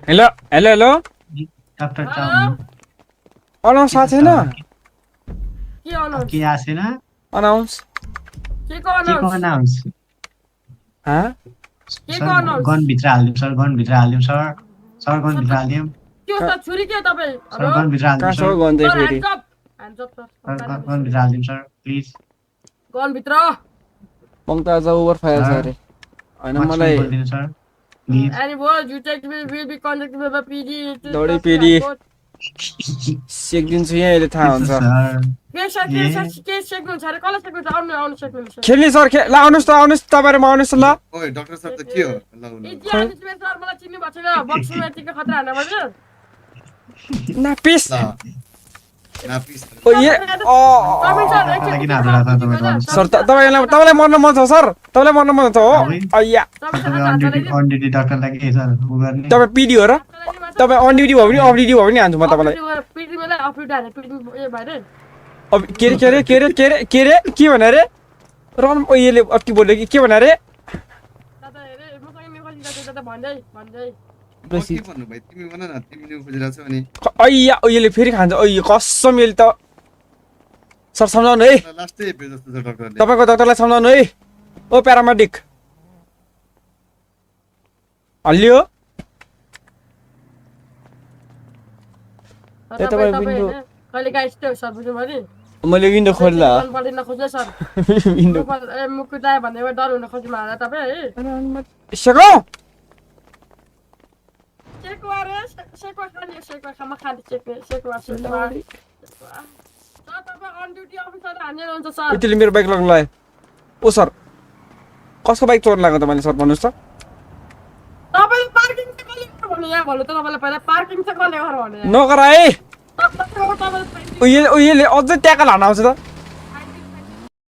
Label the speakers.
Speaker 1: Hello hello hello
Speaker 2: doctor chowmein
Speaker 1: announce आएको छैन
Speaker 3: के अनाउन्स
Speaker 2: के आसेन
Speaker 1: अनाउन्स
Speaker 3: के को
Speaker 2: के को
Speaker 3: अनाउन्स
Speaker 2: अनाउन्स
Speaker 1: हाँ
Speaker 3: के
Speaker 2: सर
Speaker 3: को अनाउन्स
Speaker 2: गन भित्र हालिदिउँ सर गन भित्र हालिदिउँ सर गन भित्र हालिदिउँ
Speaker 3: के हो त छुरी के तपाईँ
Speaker 2: सर
Speaker 3: हेलो
Speaker 2: गन भित्र हालिदिउँ
Speaker 1: कहाँ छ
Speaker 2: सर
Speaker 1: गन चाहिँ फेरि
Speaker 3: ह्यान्ड्स अप सर
Speaker 2: गन भित्र हालिदिउँ सर प्लिज
Speaker 3: गन भित्र
Speaker 1: पङ्कज आज ओभर फायर छ अरे होइन मलाई
Speaker 2: बोलिदिनु sir please
Speaker 3: Any words you take will be conducted by PD.
Speaker 1: दौडी पिडी सेकिदिन्छु यहाँ अहिले थाहा हुन्छ
Speaker 3: के सेक्नु छ अरे कसलाई सेक्नु छ आउनु सेक्नु
Speaker 1: खेल्ने सर ल आउनुहोस् त आउनुहोस् तपाईँहरूमा आउनुहोस् ल
Speaker 4: ओए डाक्टर साहब त के हो ल ल
Speaker 3: इतिहास सर मलाई चिन्नु भएको छैन बक्सिङ यतिको खतरा हान्न पर्छ
Speaker 1: नापिस
Speaker 4: नापिस
Speaker 1: ओ ये सर तपाईँलाई मर्न मन छ सर तपाईँलाई मर्न मन छ हो अय्या
Speaker 2: अन ड्युटी डाक्टरलाई के सर उ गर्ने
Speaker 1: तपाईँ पिडी हो र तपाईँ अन ड्युटी भयो भने अफ ड्युटी भयो भने हान्छु म तपाईँलाई अब के भने अरे रन यसले अट्की बोल्यो कि के भने अरे
Speaker 4: के भन्नु भाइ तिमी भन न तिमी न्यु खोजिरहेको छौ अनि
Speaker 1: अय्या यसले फेरि खान्छ अय्यो कसम यसले त सर सम्झाउनु है
Speaker 4: लास्टै एपिसोड जस्तो छ डाक्टरले
Speaker 1: तपाईँको डाक्टरलाई सम्झाउनु है ओ प्यारामेडिक हल्लियो मैले विन्डो खोल्ला सेको यतिले मेरो बाइक लग्नु लाग्यो ओ सर कसको बाइक चोर्न लाग्यो तपाईँले सर भन्नुहोस् त नगर है उहिले अझै ट्याकल हान आउँछ त